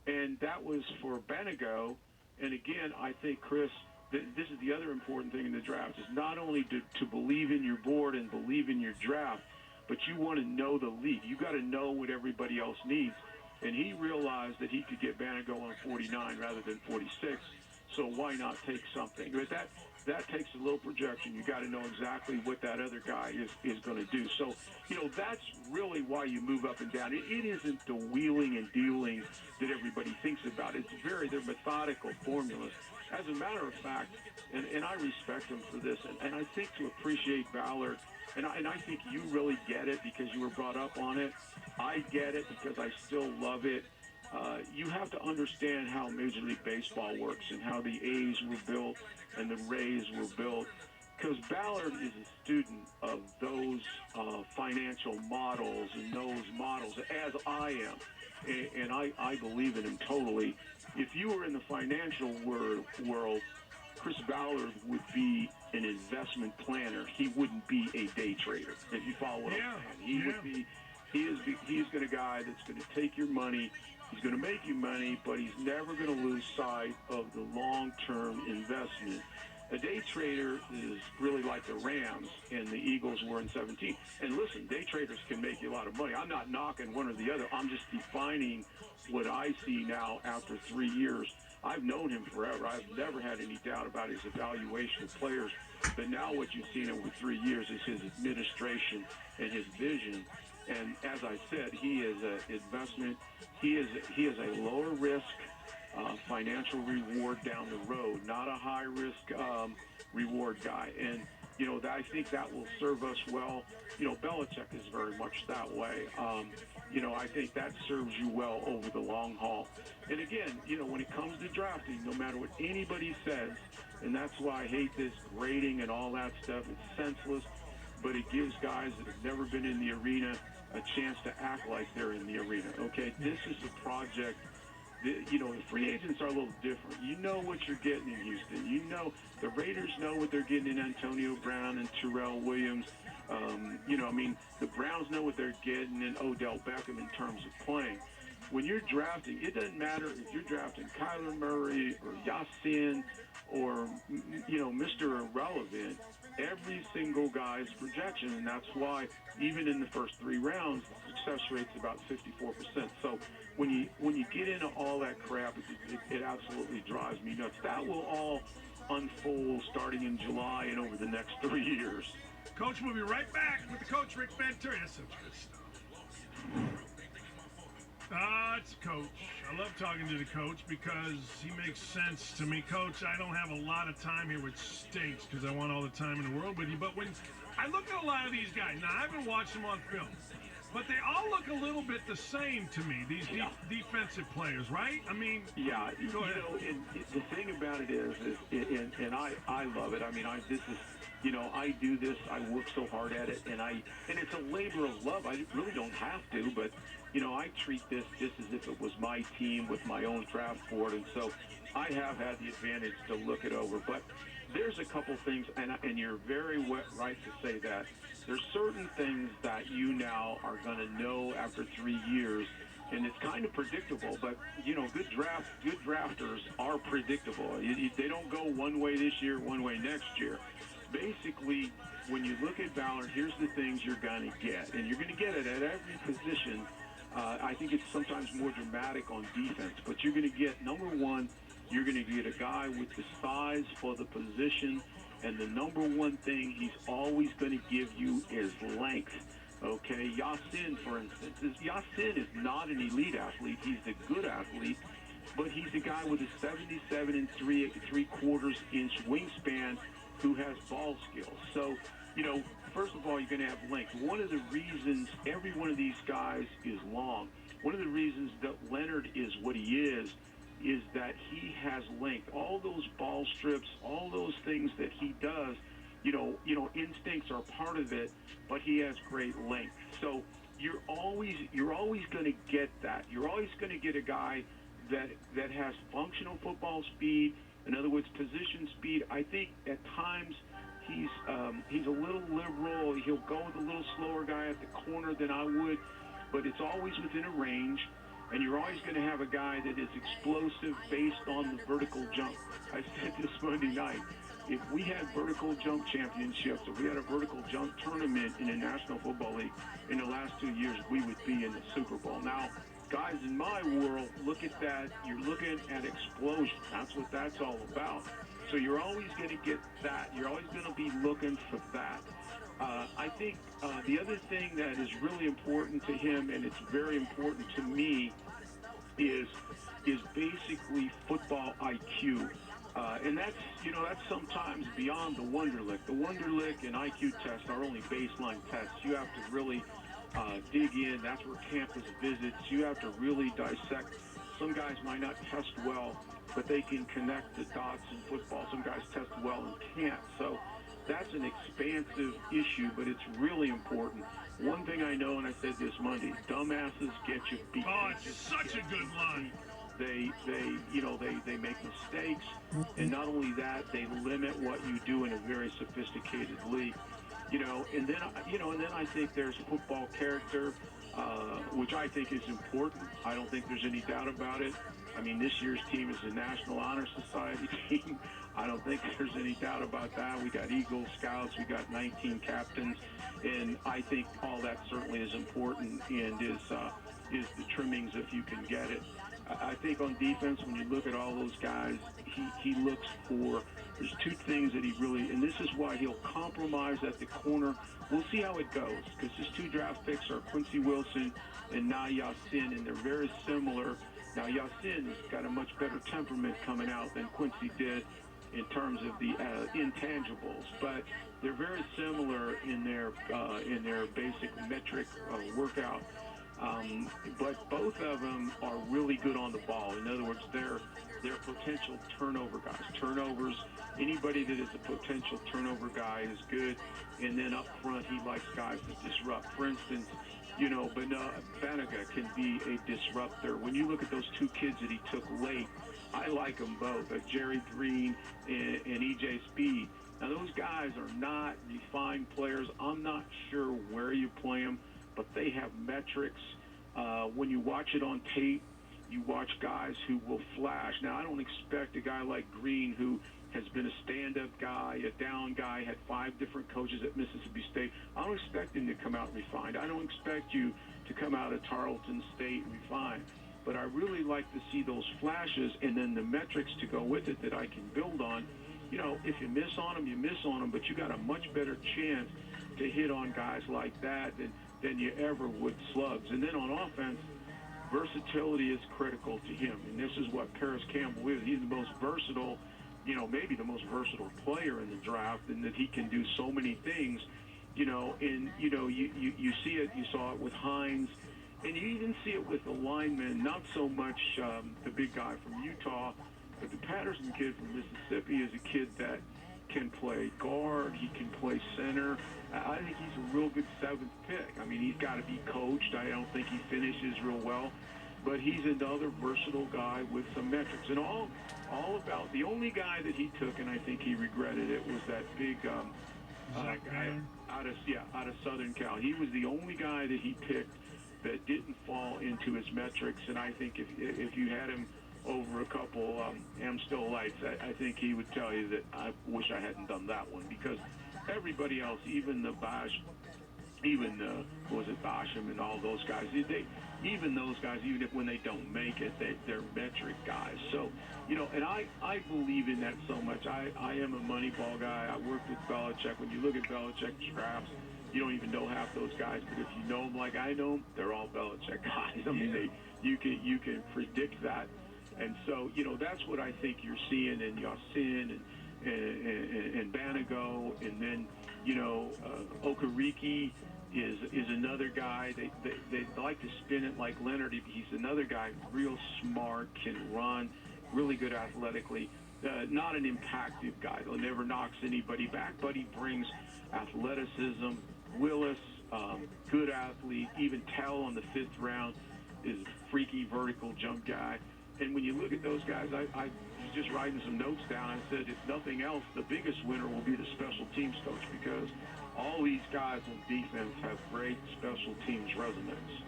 and that was for Banago. And again, I think, Chris, this is the other important thing in the draft, is not only to believe in your board and believe in your draft, but you want to know the league. You got to know what everybody else needs. And he realized that he could get Banago on 49 rather than 46, so why not take something? But that takes a little projection. You got to know exactly what that other guy is going to do. So, that's really why you move up and down. It isn't the wheeling and dealing that everybody thinks about. They're methodical formulas. As a matter of fact, and I respect him for this, and I think to appreciate Ballard, and I think you really get it because you were brought up on it. I get it because I still love it. You have to understand how Major League Baseball works and how the A's were built and the Rays were built. because Ballard is a student of those financial models and those models, as I am. And I believe in him totally. If you were in the financial world, Chris Ballard would be an investment planner. He wouldn't be a day trader, if you follow what I'm saying. He would be. He's a guy that's going to take your money. He's going to make you money, but he's never going to lose sight of the long-term investment. A day trader is really like the Rams and the Eagles were in 17. And listen, day traders can make you a lot of money. I'm not knocking one or the other. I'm just defining what I see now after 3 years. I've known him forever. I've never had any doubt about his evaluation of players. But now what you've seen over 3 years is his administration and his vision. And as I said, he is an investment. He is a lower risk financial reward down the road, not a high risk reward guy. And I think that will serve us well. Belichick is very much that way. I think that serves you well over the long haul. And again, when it comes to drafting, no matter what anybody says, and that's why I hate this grading and all that stuff. It's senseless, but it gives guys that have never been in the arena a chance to act like they're in the arena. Okay, this is a project. The free agents are a little different. You know what you're getting in Houston. The Raiders know what they're getting in Antonio Brown and Terrell Williams. The Browns know what they're getting in Odell Beckham in terms of playing. When you're drafting, it doesn't matter if you're drafting Kyler Murray or Yasin or, Mr. Irrelevant. Every single guy's projection, and that's why even in the first 3 rounds, the success rate's about 54%. So when you get into all that crap, it absolutely drives me nuts. That will all unfold starting in July and over the next 3 years. Coach, we'll be right back with the coach, Rick Venturi. That's such good stuff. It's Coach. I love talking to the coach because he makes sense to me. Coach, I don't have a lot of time here, which stinks because I want all the time in the world with you. But when I look at a lot of these guys, now I haven't watched them on film, but they all look a little bit the same to me, these defensive players, right? I mean, yeah, go ahead. And the thing about it is and I love it. I mean, I do this. I work so hard at it, and it's a labor of love. I really don't have to, but I treat this just as if it was my team with my own draft board, and so I have had the advantage to look it over. But there's a couple things, and you're very right to say that. There's certain things that you now are going to know after 3 years, and it's kind of predictable. But good drafters are predictable. They don't go one way this year, one way next year. Basically, when you look at Ballard, here's the things you're going to get, and you're going to get it at every position. I think it's sometimes more dramatic on defense, but you're going to get, number one, you're going to get a guy with the size for the position, and the number one thing he's always going to give you is length. Okay, Yasin, for instance, Yasin is not an elite athlete. He's a good athlete, but he's a guy with a 77 and 3/4 inch wingspan who has ball skills. So, first of all, you're going to have length. One of the reasons every one of these guys is long, one of the reasons that Leonard is what he is that he has length. All those ball strips, all those things that he does, instincts are part of it, but he has great length. So you're always going to get that. You're always going to get a guy that has functional football speed. In other words, position speed. I think at times he's a little liberal. He'll go with a little slower guy at the corner than I would, but it's always within a range. And you're always going to have a guy that is explosive based on the vertical jump. I said this Monday night, if we had vertical jump championships, if we had a vertical jump tournament in the National Football League in the last 2 years, we would be in the Super Bowl. Now, guys, in my world, look at that. You're looking at explosion. That's what that's all about. So you're always going to get that. You're always going to be looking for that. I think the other thing that is really important to him, and it's very important to me, is basically football IQ. And that's sometimes beyond the Wonderlic. The Wonderlic and IQ tests are only baseline tests. You have to really dig in. That's where campus visits. You have to really dissect. Some guys might not test well, but they can connect the dots in football. Some guys test well and can't. So that's an expansive issue, but it's really important. One thing I know, and I said this Monday, dumbasses get you beat. Oh, it's such a good line. They make mistakes, and not only that, they limit what you do in a very sophisticated league. And then I think there's football character, which I think is important. I don't think there's any doubt about it. I mean, this year's team is a National Honor Society team. I don't think there's any doubt about that. We got Eagle Scouts, we got 19 captains, and I think all that certainly is important and is the trimmings if you can get it. I think on defense, when you look at all those guys, he looks for, there's two things that he really, and this is why he'll compromise at the corner. We'll see how it goes, because his two draft picks are Quincy Wilson and Na Yassin, and they're very similar. Now, Yassin has got a much better temperament coming out than Quincy did in terms of the intangibles, but they're very similar in their basic metric workout. But both of them are really good on the ball. In other words, they're potential turnover guys. Turnovers, anybody that is a potential turnover guy is good. And then up front, he likes guys that disrupt. For instance, Banega can be a disruptor. When you look at those two kids that he took late, I like them both, Jerry Green and E.J. Speed. Now, those guys are not refined players. I'm not sure where you play them, but they have metrics. When you watch it on tape, you watch guys who will flash. Now, I don't expect a guy like Green, who has been a stand-up guy, a down guy, had 5 different coaches at Mississippi State. I don't expect him to come out refined. I don't expect you to come out of Tarleton State refined. But I really like to see those flashes and then the metrics to go with it that I can build on. If you miss on them, you miss on them, but you got a much better chance to hit on guys like that than you ever would slugs. And then on offense, versatility is critical to him. And this is what Paris Campbell is. He's the most versatile, maybe the most versatile player in the draft, and that he can do so many things, you see it, you saw it with Hines, and you even see it with the linemen, not so much the big guy from Utah, but the Patterson kid from Mississippi is a kid that can play guard, he can play center. I think he's a real good 7th pick. I mean, he's got to be coached. I don't think he finishes real well, but he's another versatile guy with some metrics. And all about the only guy that he took, and I think he regretted it, was that big guy out of Southern Cal. He was the only guy that he picked that didn't fall into his metrics, and I think if you had him over a couple Amstel Lights, I think he would tell you that I wish I hadn't done that one, because everybody else, even the Bosch, Basham and all those guys, even those guys, even if when they don't make it, they're metric guys. So, and I believe in that so much. I am a Moneyball guy. I worked with Belichick. When you look at Belichick's drafts, you don't even know half those guys, but if you know them like I know them, they're all Belichick guys. I mean, you can predict that. And so, that's what I think you're seeing in Yassin and Banago, and then, Okereke is another guy. They like to spin it like Leonard. He's another guy, real smart, can run, really good athletically. Not an impactive guy. He'll never knocks anybody back, but he brings athleticism. Willis, good athlete. Even Tell on the 5th round is a freaky vertical jump guy. And when you look at those guys, I was just writing some notes down. I said, if nothing else, the biggest winner will be the special teams coach, because all these guys on defense have great special teams resumes.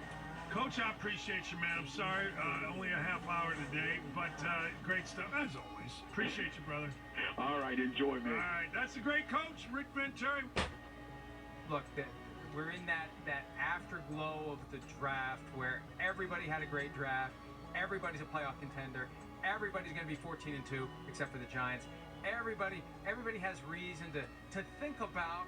Coach, I appreciate you, man. I'm sorry, only a half hour today, but great stuff, as always. Appreciate you, brother. All right, enjoy, man. All right, that's the great coach, Rick Venturi. Look, we're in that afterglow of the draft where everybody had a great draft. Everybody's a playoff contender. Everybody's going to be 14-2, except for the Giants. Everybody has reason to think about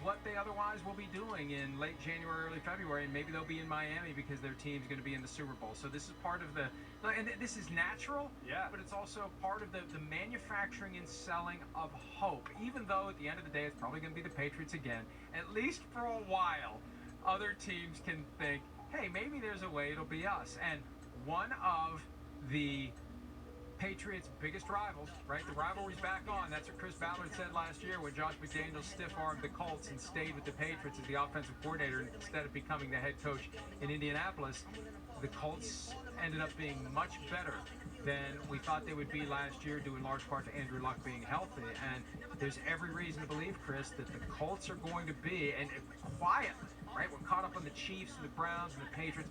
what they otherwise will be doing in late January, early February, and maybe they'll be in Miami because their team's going to be in the Super Bowl. So this is part of and this is natural, but it's also part of the manufacturing and selling of hope. Even though at the end of the day, it's probably going to be the Patriots again, at least for a while, other teams can think, hey, maybe there's a way it'll be us. And one of the Patriots' biggest rivals, right? The rivalry's back on. That's what Chris Ballard said last year when Josh McDaniels stiff-armed the Colts and stayed with the Patriots as the offensive coordinator instead of becoming the head coach in Indianapolis. The Colts ended up being much better than we thought they would be last year, due in large part to Andrew Luck being healthy. And there's every reason to believe, Chris, that the Colts are going to be, and quietly, right? We're caught up on the Chiefs and the Browns and the Patriots.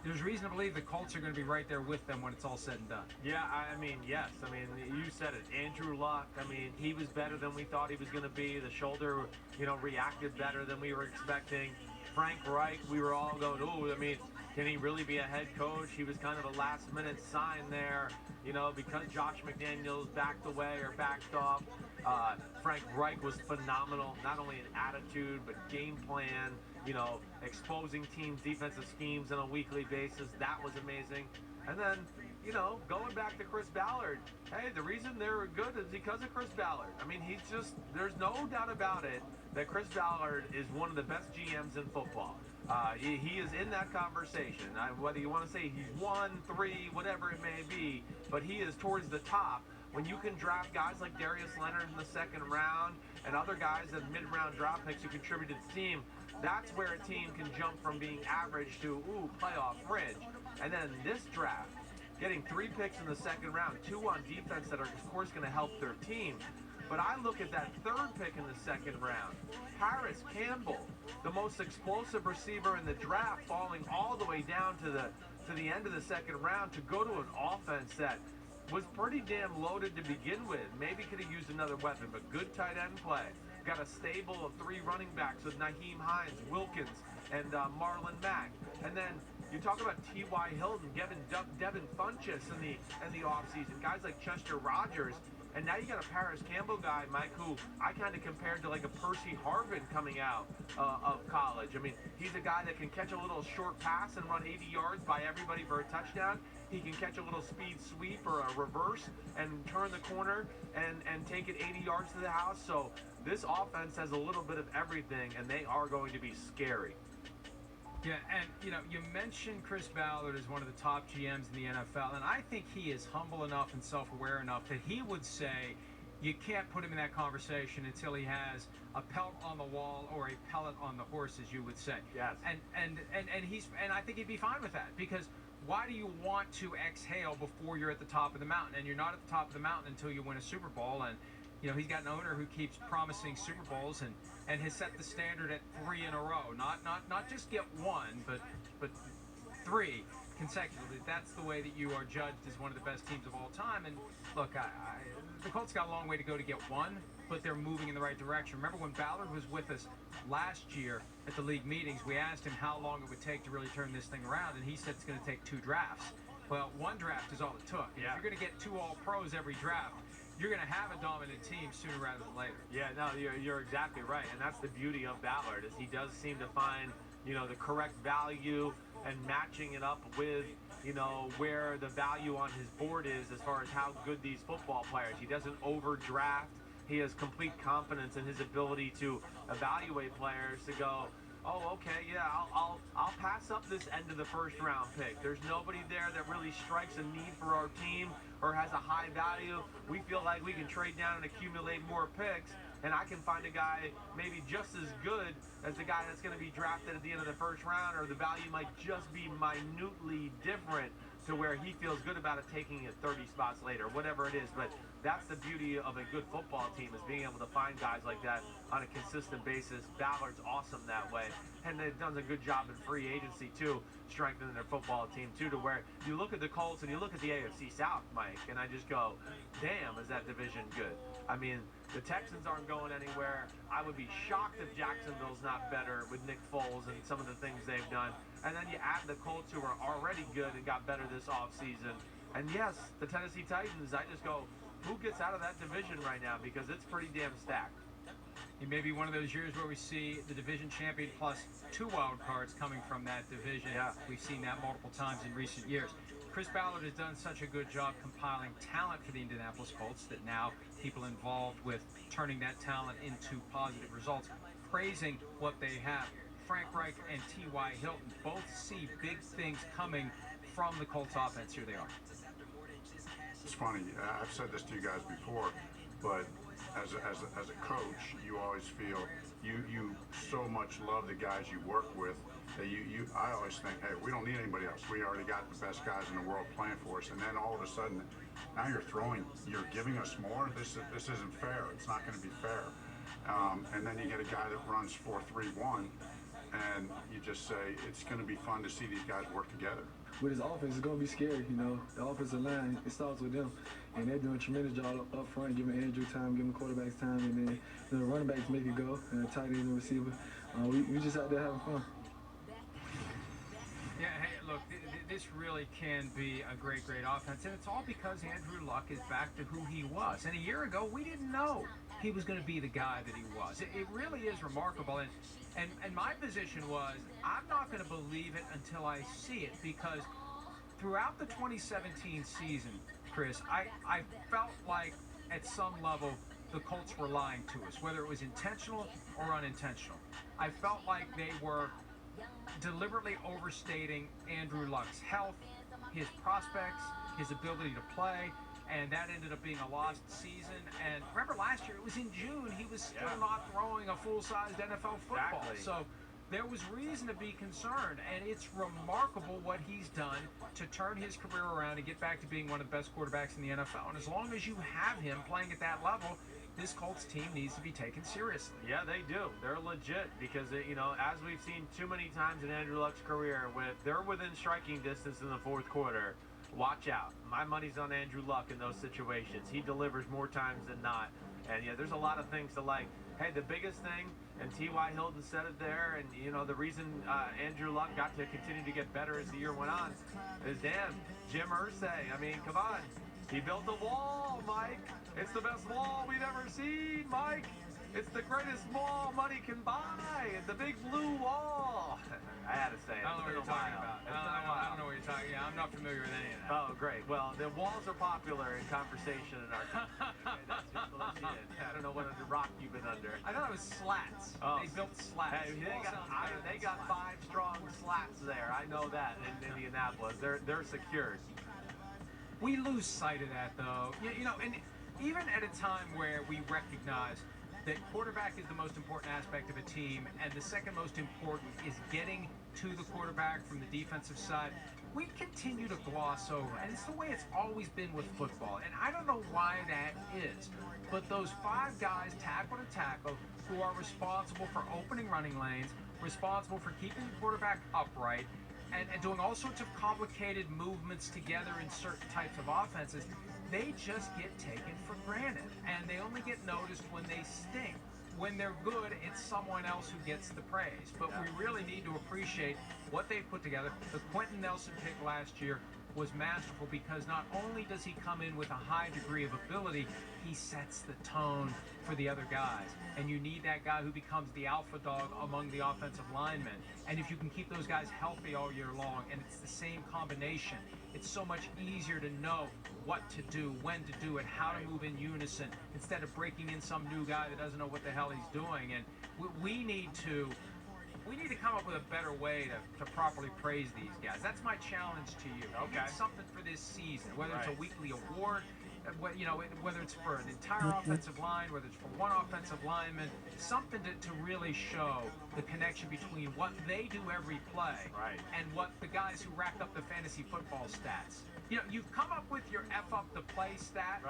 There's reason to believe the Colts are going to be right there with them when it's all said and done. Yeah, I mean, yes. I mean, you said it. Andrew Luck, I mean, he was better than we thought he was going to be. The shoulder, reacted better than we were expecting. Frank Reich, we were all going, oh, I mean, can he really be a head coach? He was kind of a last-minute sign there, because Josh McDaniels backed away or backed off. Frank Reich was phenomenal, not only in attitude, but game plan, exposing teams' defensive schemes on a weekly basis. That was amazing. And then, going back to Chris Ballard, hey, the reason they're good is because of Chris Ballard. I mean, there's no doubt about it that Chris Ballard is one of the best GMs in football. He is in that conversation. Whether you want to say he's 1, 3, whatever it may be, but he is towards the top. When you can draft guys like Darius Leonard in the second round and other guys in mid-round draft picks who contribute to the team, that's where a team can jump from being average to, playoff fringe. And then this draft, getting 3 picks in the second round, 2 on defense that are, of course, going to help their team. But I look at that 3rd pick in the second round, Paris Campbell, the most explosive receiver in the draft, falling all the way down to the end of the second round to go to an offense that was pretty damn loaded to begin with. Maybe could have used another weapon, but good tight end play. Got a stable of 3 running backs with Nyheim Hines, Wilkins, and Marlon Mack. And then you talk about T.Y. Hilton, Devin Funchess in the offseason, guys like Chester Rogers. And now you got a Paris Campbell guy, Mike, who I kind of compared to like a Percy Harvin coming out of college. I mean, he's a guy that can catch a little short pass and run 80 yards by everybody for a touchdown. He can catch a little speed sweep or a reverse and turn the corner and take it 80 yards to the house. So this offense has a little bit of everything, and they are going to be scary. Yeah, and, you mentioned Chris Ballard as one of the top GMs in the NFL, and I think he is humble enough and self-aware enough that he would say you can't put him in that conversation until he has a pelt on the wall or a pellet on the horse, as you would say. Yes. And I think he'd be fine with that, because why do you want to exhale before you're at the top of the mountain? And you're not at the top of the mountain until you win a Super Bowl. And he's got an owner who keeps promising Super Bowls and has set the standard at 3 in a row. Not just get 1, but 3 consecutively. That's the way that you are judged as one of the best teams of all time. And look, the Colts got a long way to go to get 1, but they're moving in the right direction. Remember when Ballard was with us last year at the league meetings, we asked him how long it would take to really turn this thing around, and he said it's going to take 2 drafts. Well, 1 draft is all it took. Yeah. If you're going to get 2 All-Pros every draft, you're going to have a dominant team sooner rather than later. Yeah, no, you're exactly right. And that's the beauty of Ballard, is he does seem to find, the correct value and matching it up with, where the value on his board is as far as how good these football players. He doesn't overdraft. He has complete confidence in his ability to evaluate players to go, oh, okay, yeah, I'll pass up this end of the first round pick. There's nobody there that really strikes a need for our team or has a high value. We feel like we can trade down and accumulate more picks, and I can find a guy maybe just as good as the guy that's going to be drafted at the end of the first round, or the value might just be minutely different to where he feels good about it taking it 30 spots later, whatever it is. But that's the beauty of a good football team, is being able to find guys like that on a consistent basis. Ballard's awesome that way. And they've done a good job in free agency, too, strengthening their football team, too, to where you look at the Colts and you look at the AFC South, Mike, and I just go, damn, is that division good? I mean, the Texans aren't going anywhere. I would be shocked if Jacksonville's not better with Nick Foles and some of the things they've done. And then you add the Colts, who are already good and got better this offseason. And yes, the Tennessee Titans, I just go, who gets out of that division right now? Because it's pretty damn stacked. It may be one of those years where we see the division champion plus 2 wild cards coming from that division. Yeah. We've seen that multiple times in recent years. Chris Ballard has done such a good job compiling talent for the Indianapolis Colts that now people involved with turning that talent into positive results, praising what they have. Frank Reich and T.Y. Hilton both see big things coming from the Colts offense. Here they are. It's funny. I've said this to you guys before, but as a coach, you always feel you so much love the guys you work with that I always think, hey, we don't need anybody else. We already got the best guys in the world playing for us. And then all of a sudden, now you're giving us more. This isn't fair. It's not going to be fair. And then you get a guy that runs 4-3-1, and you just say it's going to be fun to see these guys work together. With his offense, it's going to be scary, you know. The offensive line, it starts with them. And they're doing a tremendous job up front, giving Andrew time, giving quarterbacks time, and then the running backs make it go, and the tight end and receiver. We just out there having fun. Yeah, hey, look, this really can be a great offense, and it's all because Andrew Luck is back to who he was. And a year ago, we didn't know he was going to be the guy that he was. It really is remarkable, and my position was, I'm not going to believe it until I see it, because throughout the 2017 season, Chris, I felt like at some level the Colts were lying to us, whether it was intentional or unintentional. I felt like they were deliberately overstating Andrew Luck's health, his prospects, his ability to play, and that ended up being a lost season. And remember last year, it was in June, he was still not throwing a full-sized NFL football. Exactly. So there was reason to be concerned, and it's remarkable what he's done to turn his career around and get back to being one of the best quarterbacks in the NFL. And as long as you have him playing at that level, this Colts team needs to be taken seriously. Yeah, they do. They're legit because, you know, as we've seen too many times in Andrew Luck's career, they're within striking distance in the fourth quarter. Watch out. My money's on Andrew Luck in those situations. He delivers more times than not. And, yeah, there's a lot of things to like. Hey, the biggest thing, and T.Y. Hilton said it there, and, you know, the reason Andrew Luck got to continue to get better as the year went on is, damn, Jim Irsay. I mean, come on. He built the wall, Mike. It's the best wall we've ever seen, Mike. It's the greatest wall money can buy. The big blue wall. I had to say it. I don't know what you're talking about. I don't know what you're talking about. Yeah, I'm not familiar with any of that. Oh, great. Well, the walls are popular in conversation in our country. Okay, that's just legit. I don't know what rock you've been under. I thought it was slats. Oh. They built slats. Hey, they got 5 strong slats there. I know that in Indianapolis. They're secured. We lose sight of that, though. You know, and even at a time where we recognize that quarterback is the most important aspect of a team, and the second most important is getting to the quarterback from the defensive side, we continue to gloss over. And it's the way it's always been with football. And I don't know why that is. But those 5 guys, tackle to tackle, who are responsible for opening running lanes, responsible for keeping the quarterback upright, and doing all sorts of complicated movements together in certain types of offenses, they just get taken for granted. And they only get noticed when they stink. When they're good, it's someone else who gets the praise. But we really need to appreciate what they put together. The Quentin Nelson pick last year was masterful because not only does he come in with a high degree of ability, he sets the tone for the other guys. And you need that guy who becomes the alpha dog among the offensive linemen. And if you can keep those guys healthy all year long, and it's the same combination, it's so much easier to know what to do, when to do it, how to move in unison, instead of breaking in some new guy that doesn't know what the hell he's doing. And we need to come up with a better way to properly praise these guys. That's my challenge to you. Okay. Get something for this season, whether it's a weekly award, you know, whether it's for an entire offensive line, whether it's for one offensive lineman, something to really show the connection between what they do every play and what the guys who rack up the fantasy football stats. You know, you've come up with your F up the play stat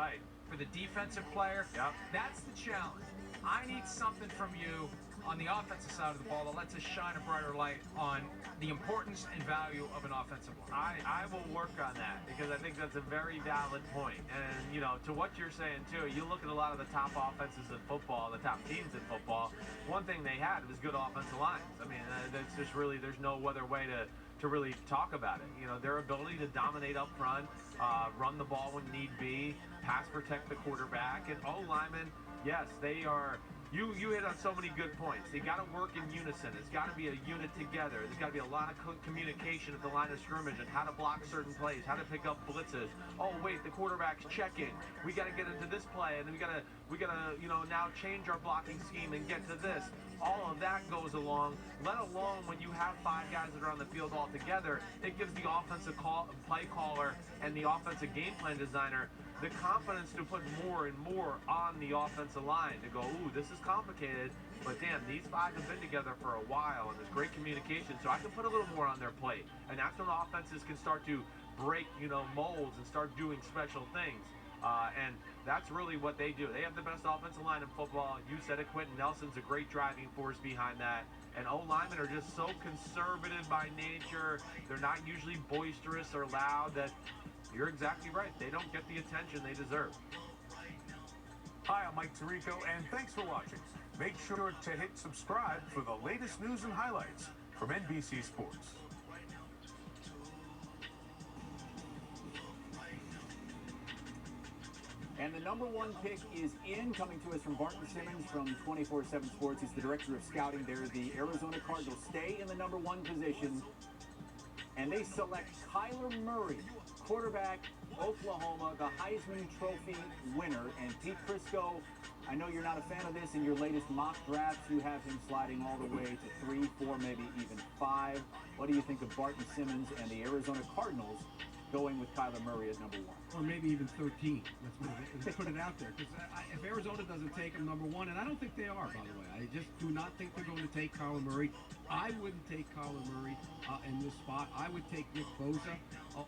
for the defensive player. That's the challenge. I need something from you on the offensive side of the ball that lets us shine a brighter light on the importance and value of an offensive line. I will work on that because I think that's a very valid point. And, you know, to what you're saying, too, you look at a lot of the top offenses in football, the top teams in football, one thing they had was good offensive lines. I mean, that's just really, there's no other way to really talk about it. You know, their ability to dominate up front, run the ball when need be, pass protect the quarterback, and O-linemen, yes, they are. You hit on so many good points. They got to work in unison. It's got to be a unit together. There's got to be a lot of communication at the line of scrimmage and how to block certain plays, how to pick up blitzes. Oh wait, the quarterback's checking. We got to get into this play, and then we got to you know now change our blocking scheme and get to this. all of that goes along, let alone when you have 5 guys that are on the field all together. It gives the offensive play caller and the offensive game plan designer the confidence to put more and more on the offensive line to go, ooh, this is complicated, but damn, these 5 have been together for a while, and there's great communication, so I can put a little more on their plate. And that's when offenses can start to break, molds and start doing special things. And that's really what they do. They have the best offensive line in football. You said it, Quentin Nelson's a great driving force behind that. And O-linemen are just so conservative by nature. They're not usually boisterous or loud that you're exactly right. They don't get the attention they deserve. Hi, I'm Mike Tirico, and thanks for watching. Make sure to hit subscribe for the latest news and highlights from NBC Sports. And the number 1 pick is in, coming to us from Barton Simmons from 24/7 Sports. He's the director of scouting there. The Arizona Cardinals stay in the number 1 position, and they select Kyler Murray, quarterback, Oklahoma, the Heisman Trophy winner. And Pete Prisco, I know you're not a fan of this. In your latest mock drafts, you have him sliding all the way to 3, 4, maybe even 5. What do you think of Barton Simmons and the Arizona Cardinals going with Kyler Murray at number 1? Or maybe even 13. Let's put it out there. Because if Arizona doesn't take him number 1, and I don't think they are, by the way. I just do not think they're going to take Kyler Murray. I wouldn't take Kyler Murray in this spot. I would take Nick Bosa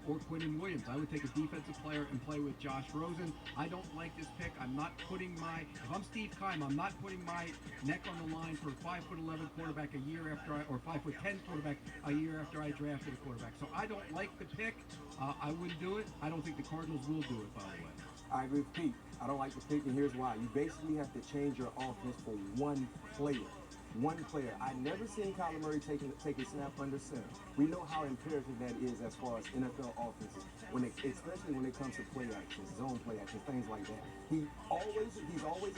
or Quinton Williams. I would take a defensive player and play with Josh Rosen. I don't like this pick. I'm not putting if I'm Steve Keim, I'm not putting my neck on the line for a 5'11" quarterback a year after or 5'10" quarterback a year after I drafted a quarterback. So I don't like the pick. I wouldn't do it. I don't think the Cardinals will do it, by the way. I agree with Pete. I don't like the pick, and here's why. You basically have to change your offense for one player. One player. I never seen Kyler Murray take a snap under center. We know how imperative that is as far as NFL offenses, especially when it comes to play actions, zone play actions, things like that. He's always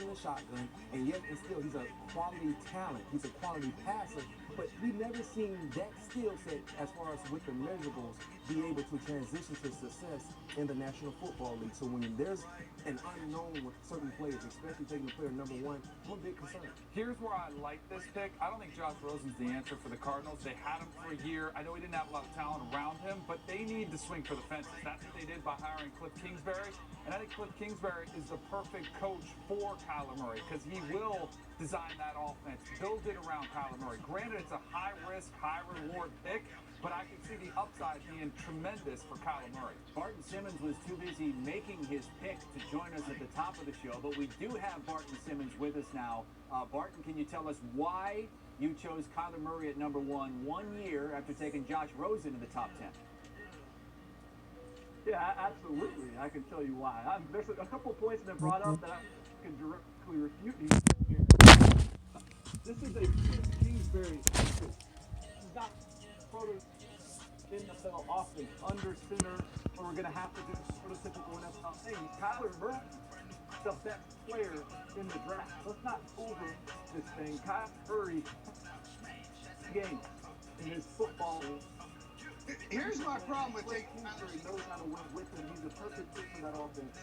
in the shotgun, and yet and still he's a quality talent. He's a quality passer, but we never seen that skill set as far as with the measurables be able to transition to success in the National Football League. So when there's an unknown with certain players, especially taking the player number 1, I'm a bit concerned. Here's where I like this pick. I don't think Josh Rosen's the answer for the Cardinals. They had him for a year. I know he didn't have a lot of talent around him, but they need to swing for the fences. That's what they did by hiring Cliff Kingsbury. And I think Cliff Kingsbury is the perfect coach for Kyler Murray because he will design that offense, build it around Kyler Murray. Granted, it's a high-risk, high-reward pick, but I can see the upside being tremendous for Kyler Murray. Barton Simmons was too busy making his pick to join us at the top of the show, but we do have Barton Simmons with us now. Barton, can you tell us why you chose Kyler Murray at number 1 year after taking Josh Rosen in the top 10? Yeah, absolutely. I can tell you why. There's a couple of points that I brought up that I can directly refute here. This is a Kingsbury. He's not NFL offense under center, where we're going to have to do prototypical NFL thing. Kyler Murray, the best player in the draft. Let's not over this thing. Kyler Murray game in his football. Here's my problem with taking Kingsbury knows how to win with him. He's a perfect fit for that offense.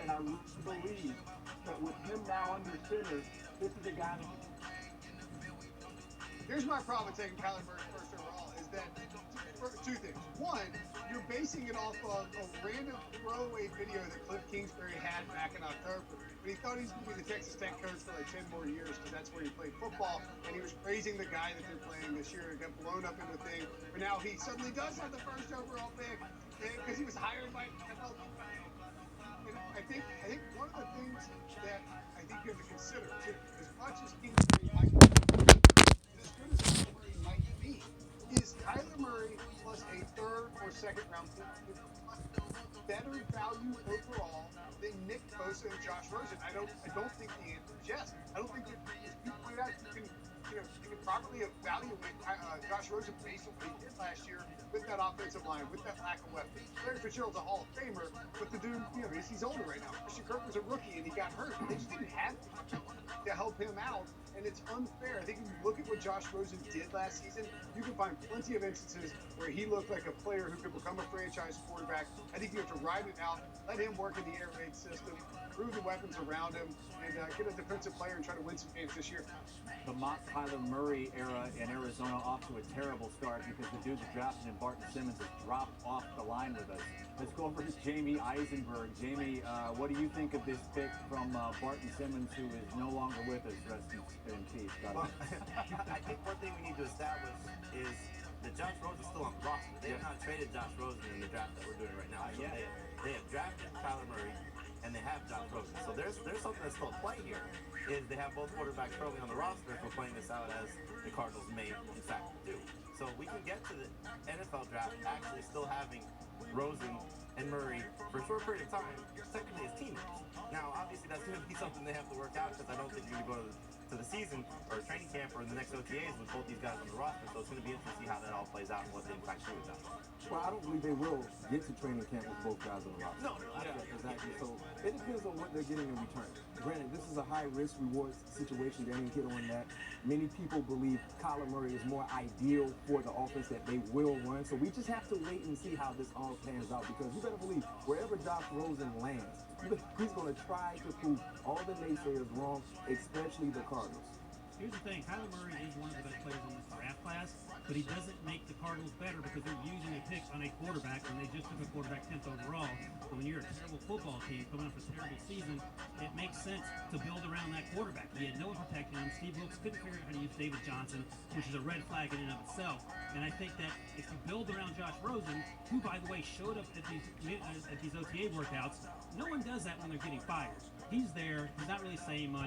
And I believe that with him now under center, this is a guy that... Here's my problem with taking Kyler Murray first overall is that two things. One, you're basing it off of a random throwaway video that Cliff Kingsbury had back in October. But he thought he was going to be the Texas Tech coach for like 10 more years because that's where he played football. And he was praising the guy that they're playing this year and got blown up into the thing. But now he suddenly does have the first overall pick because he was hired by NFL. And I think one of the things that I think you have to consider, too, as much as Kingsbury might be, as good as Kyler Murray might be, is Kyler Murray plus a 3rd or 2nd round pick better value overall than Nick Bosa and Josh Rosen? I don't think the answer is yes. I don't think that, as you pointed out, you can properly evaluate Josh Rosen based on what he did last year with that offensive line, with that lack of weapons. Larry Fitzgerald's a Hall of Famer, but the dude, he's older right now. Christian Kirk was a rookie and he got hurt. They just didn't have to help him out. And it's unfair. I think if you look at what Josh Rosen did last season, you can find plenty of instances where he looked like a player who could become a franchise quarterback. I think you have to ride it out, let him work in the air raid system, improve the weapons around him, and get a defensive player and try to win some games this year. The mock Kyler Murray era in Arizona off to a terrible start because the dude that drafted him, Barton Simmons, has dropped off the line with us. Let's go over to Jamie Eisenberg. Jamie, what do you think of this pick from Barton Simmons, who is no longer with us? Rest in peace. Well, I think one thing we need to establish is that Josh Rosen is still on the roster. They have not traded Josh Rosen in the draft that we're doing right now. So they have drafted Kyler Murray, and they have Josh Rosen. So there's something that's still at play here, is they have both quarterbacks currently on the roster if we're playing this out as the Cardinals may, in fact, do. So we can get to the NFL draft actually still having Rosen and Murray for a short period of time, technically as teammates. Now, obviously, that's going to be something they have to work out because I don't think you're going to go to the season or training camp or in the next OTAs with both these guys on the roster. So it's going to be interesting to see how that all plays out and what they in fact do with that. Well, I don't believe they will get to training camp with both guys on the roster. No, exactly. So it depends on what they're getting in return. Granted, this is a high-risk reward situation. Danny hit on that. Many people believe Kyler Murray is more ideal for the offense that they will run. So we just have to wait and see how this all pans out, because you better believe wherever Josh Rosen lands, he's going to try to prove all the naysayers wrong, especially the Cardinals. Here's the thing, Kyler Murray is one of the best players in this draft class, but he doesn't make the Cardinals better because they're using a pick on a quarterback when they just took a quarterback 10th overall. But when you're a terrible football team coming off a terrible season, it makes sense to build around that quarterback. He had no one protecting him. Steve Wilkes couldn't figure out how to use David Johnson, which is a red flag in and of itself. And I think that if you build around Josh Rosen, who, by the way, showed up at these OTA workouts, no one does that when they're getting fired. He's there. He's not really saying much.